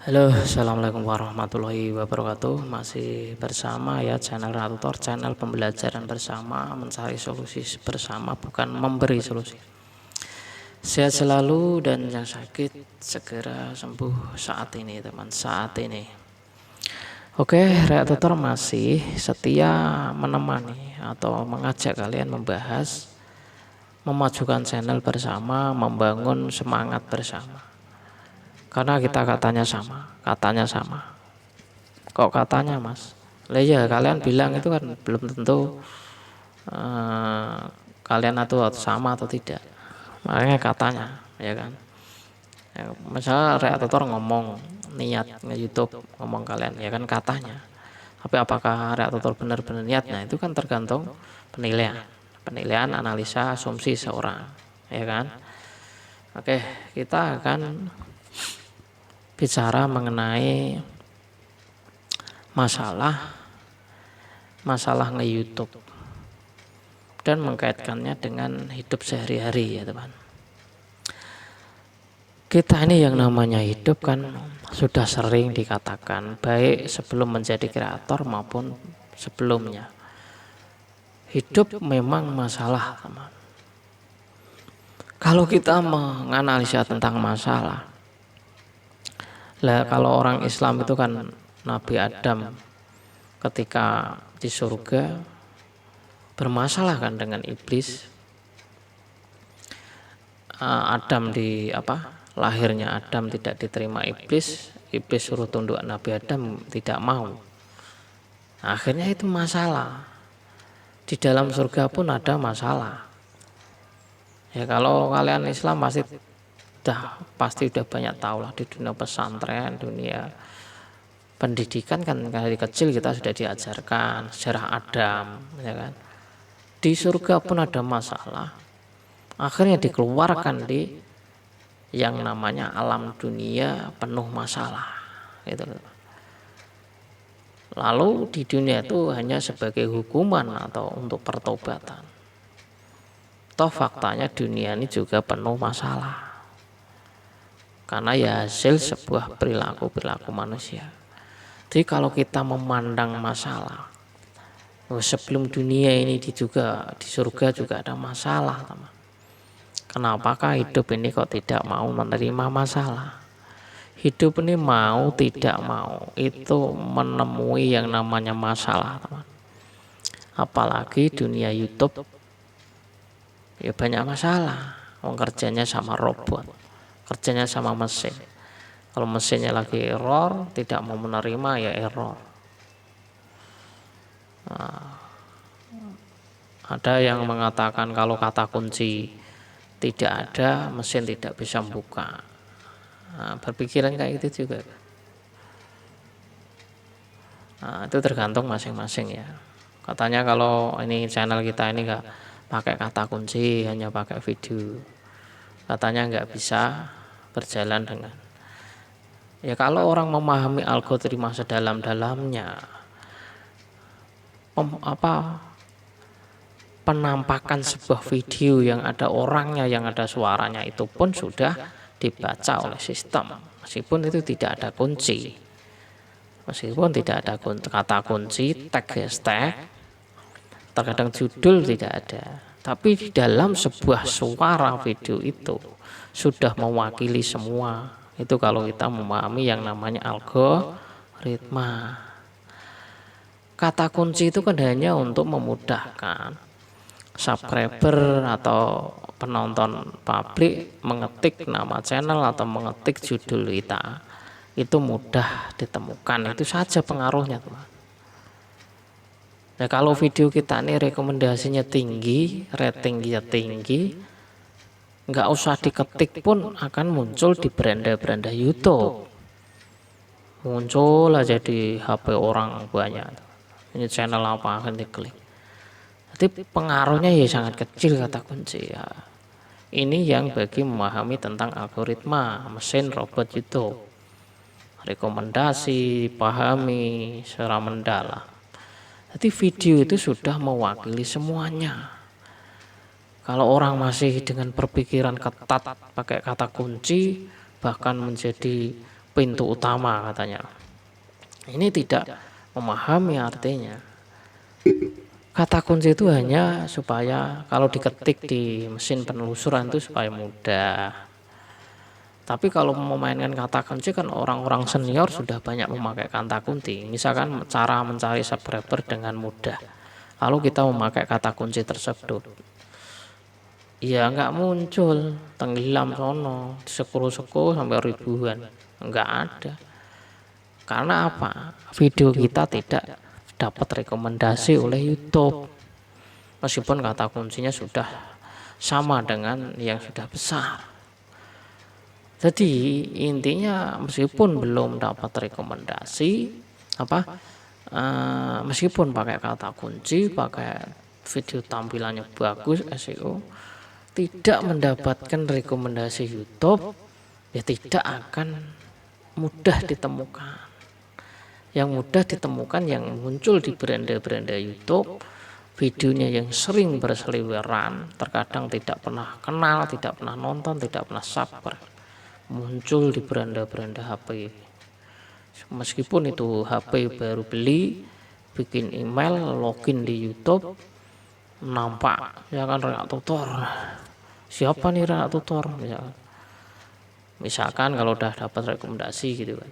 Halo, assalamualaikum warahmatullahi wabarakatuh. Masih bersama ya channel Ratutor, channel pembelajaran bersama, mencari solusi bersama, bukan memberi solusi. Sehat selalu dan yang sakit segera sembuh saat ini, teman. Saat ini. Oke, Ratutor masih setia menemani atau mengajak kalian membahas, memajukan channel bersama, membangun semangat bersama. Karena kita katanya sama. Kok katanya, Mas? Lah ya, kalian bilang itu kan belum tentu kalian atau sama atau tidak. Makanya katanya, ya kan. Ya, misalnya Reaktor ngomong niat nge-YouTube ngomong kalian, ya kan katanya. Tapi apakah Reaktor benar-benar niat? Nah, itu kan tergantung penilaian, analisa, asumsi seorang, ya kan. Oke, kita akan bicara mengenai masalah nge-YouTube dan mengkaitkannya dengan hidup sehari-hari, ya teman. Kita ini yang namanya hidup kan sudah sering dikatakan, baik sebelum menjadi kreator maupun sebelumnya. Hidup memang masalah, teman. Kalau kita menganalisa tentang masalah, lah kalau orang Islam itu kan Nabi Adam ketika di surga bermasalah kan dengan iblis. Lahirnya Adam tidak diterima iblis suruh tunduk Nabi Adam, tidak mau. Akhirnya itu masalah. Di dalam surga pun ada masalah. Ya kalau kalian Islam pasti udah banyak tahu lah, di dunia pesantren, dunia pendidikan kan dari kecil kita sudah diajarkan sejarah Adam, ya kan. Di surga pun ada masalah. Akhirnya dikeluarkan di yang namanya alam dunia penuh masalah, gitu. Lalu di dunia itu hanya sebagai hukuman atau untuk pertobatan. Toh faktanya dunia ini juga penuh masalah. Karena ya hasil sebuah perilaku manusia. Jadi kalau kita memandang masalah, sebelum dunia ini di surga juga ada masalah, teman. Kenapakah hidup ini kok tidak mau menerima masalah? Hidup ini mau tidak mau itu menemui yang namanya masalah, teman. Apalagi dunia YouTube, ya banyak masalah. Kerjanya sama robot, kerjanya sama mesin. Kalau mesinnya lagi error, tidak mau menerima, ya error. Ada yang mengatakan kalau kata kunci tidak ada, mesin tidak bisa membuka. Berpikiran kayak gitu juga. Itu tergantung masing-masing ya. Katanya kalau ini channel kita ini nggak pakai kata kunci, hanya pakai video, katanya nggak bisa berjalan dengan. Ya kalau orang memahami algoritma sedalam-dalamnya, penampakan sebuah video yang ada orangnya, yang ada suaranya itu pun sudah dibaca oleh sistem, meskipun itu tidak ada kunci, meskipun tidak ada kata kunci, tag hashtag, terkadang judul tidak ada, tapi di dalam sebuah suara video itu sudah mewakili semua. Itu kalau kita memahami yang namanya algoritma. Kata kunci itu kan hanya untuk memudahkan subscriber atau penonton publik mengetik nama channel atau mengetik judul kita, itu mudah ditemukan, itu saja pengaruhnya, teman. Nah kalau video kita ini rekomendasinya tinggi, ratingnya tinggi, nggak usah diketik pun akan muncul di beranda-beranda YouTube, muncul aja di HP orang banyak. Ini channel apa akan diklik. Jadi pengaruhnya ya sangat kecil kata kunci ya. Ini yang bagi memahami tentang algoritma mesin robot YouTube. Rekomendasi, pahami secara mendalam. Jadi video itu sudah mewakili semuanya. Kalau orang masih dengan berpikiran ketat pakai kata kunci, bahkan menjadi pintu utama katanya. Ini tidak memahami artinya. Kata kunci itu hanya supaya kalau diketik di mesin penelusuran itu supaya mudah. Tapi kalau memainkan kata kunci kan orang-orang senior sudah banyak memakai kata kunci. Misalkan cara mencari subscriber dengan mudah. Lalu kita memakai kata kunci tersebut, ya nggak muncul, tenggelam sono, sekuru-sekuru sampai ribuan, nggak ada. Karena apa? Video kita tidak dapat rekomendasi oleh YouTube, meskipun kata kuncinya sudah sama dengan yang sudah besar. Jadi intinya meskipun belum dapat rekomendasi, meskipun pakai kata kunci, pakai video tampilannya bagus, SEO, tidak mendapatkan rekomendasi YouTube, ya tidak akan mudah ditemukan. Yang mudah ditemukan yang muncul di beranda-beranda YouTube, videonya yang sering berseliweran, terkadang tidak pernah kenal, tidak pernah nonton, tidak pernah subscribe, muncul di beranda-beranda HP. Meskipun itu HP baru beli, bikin email, login di YouTube, nampak ya kan Reak Tutor. Siapa nih Reak Tutor? Misalkan kalau udah dapat rekomendasi gitu kan,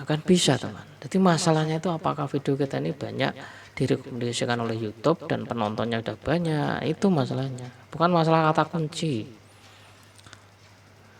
akan bisa teman. Jadi masalahnya itu apakah video kita ini banyak direkomendasikan oleh YouTube dan penontonnya udah banyak, itu masalahnya. Bukan masalah kata kunci.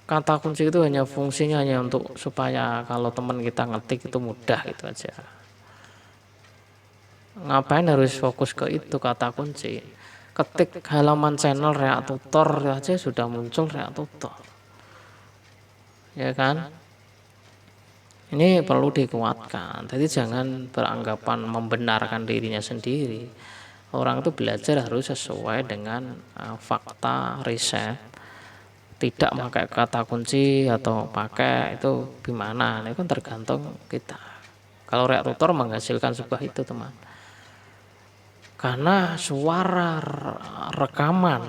Kata kunci itu hanya fungsinya hanya untuk supaya kalau teman kita ngetik itu mudah gitu aja. Ngapain harus fokus ke itu kata kunci? Ketik halaman channel Reak Tutor aja sudah muncul Reak Tutor, ya kan? Ini perlu dikuatkan. Jadi jangan beranggapan membenarkan dirinya sendiri. Orang itu belajar harus sesuai dengan fakta riset. Tidak pakai kata kunci atau pakai itu gimana? Ini kan tergantung kita. Kalau Reak Tutor menghasilkan sebuah itu teman. Karena suara rekaman,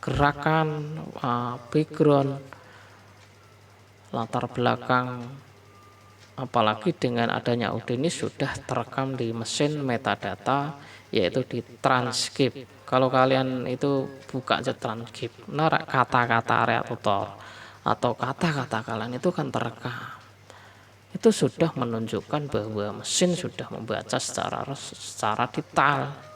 gerakan, background, latar belakang, apalagi dengan adanya audio ini sudah terekam di mesin metadata, yaitu di transkrip. Kalau kalian itu buka aja transkrip, nah kata-kata Reak Tutor atau kata-kata kalian itu kan terekam. Itu sudah menunjukkan bahwa mesin sudah membaca secara detail.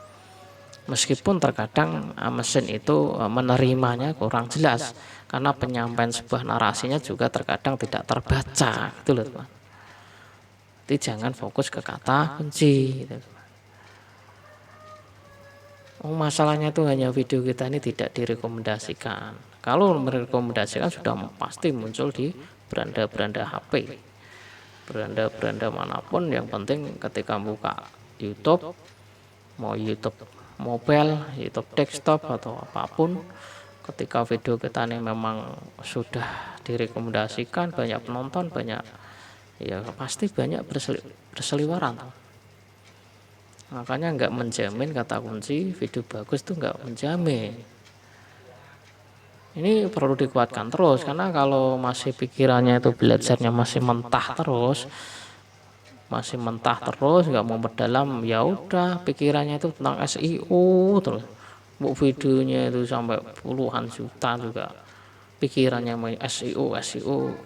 Meskipun terkadang mesin itu menerimanya kurang jelas, karena penyampaian sebuah narasinya juga terkadang tidak terbaca, gitu loh teman. Jadi jangan fokus ke kata kunci gitu. Masalahnya itu hanya video kita ini tidak direkomendasikan. Kalau merekomendasikan sudah pasti muncul di beranda-beranda HP, beranda-beranda manapun. Yang penting ketika buka YouTube, mau YouTube mobile, YouTube desktop atau apapun, ketika video kita ini memang sudah direkomendasikan, banyak penonton, banyak, ya pasti banyak berseliweran. Makanya nggak menjamin kata kunci video bagus tuh nggak menjamin. Ini perlu dikuatkan terus, karena kalau masih pikirannya itu belajarnya masih mentah terus, nggak mau berdalam, ya udah pikirannya itu tentang SEO terus. Bu videonya itu sampai puluhan juta juga pikirannya mau SEO,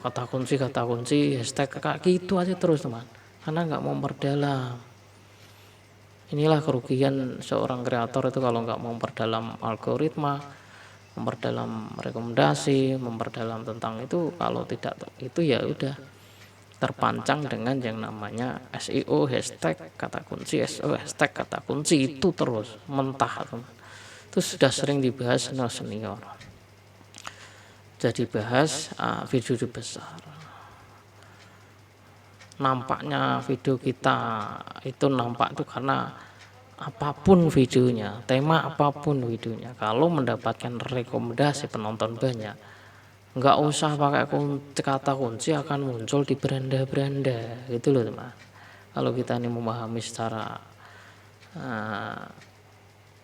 kata kunci, hashtag kayak gitu aja terus teman, karena nggak mau berdalam. Inilah kerugian seorang kreator itu kalau nggak mau memperdalam algoritma, memperdalam rekomendasi, memperdalam tentang itu. Kalau tidak itu ya udah terpancang dengan yang namanya SEO, hashtag kata kunci, SEO, hashtag kata kunci, itu terus mentah teman. Itu sudah sering dibahas senior. Jadi bahas video besar. Nampaknya video kita itu nampak itu karena apapun videonya, tema apapun videonya, kalau mendapatkan rekomendasi penonton banyak, nggak usah pakai kata kunci akan muncul di beranda-beranda gitu loh teman. Kalau kita ini memahami secara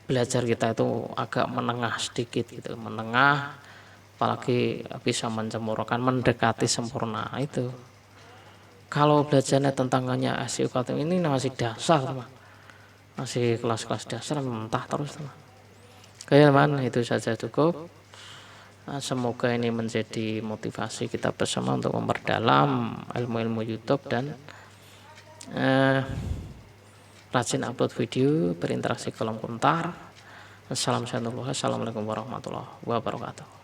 belajar kita itu agak menengah sedikit gitu, menengah, apalagi bisa menjemurkan, mendekati sempurna itu. Kalau belajarnya tentang hanya SEO ini masih dasar teman, masih kelas-kelas dasar mentah terus teman. Oke teman, itu saja cukup. Semoga ini menjadi motivasi kita bersama untuk memperdalam ilmu-ilmu YouTube dan rajin upload video, berinteraksi kolom komentar. Assalamualaikum warahmatullahi wabarakatuh.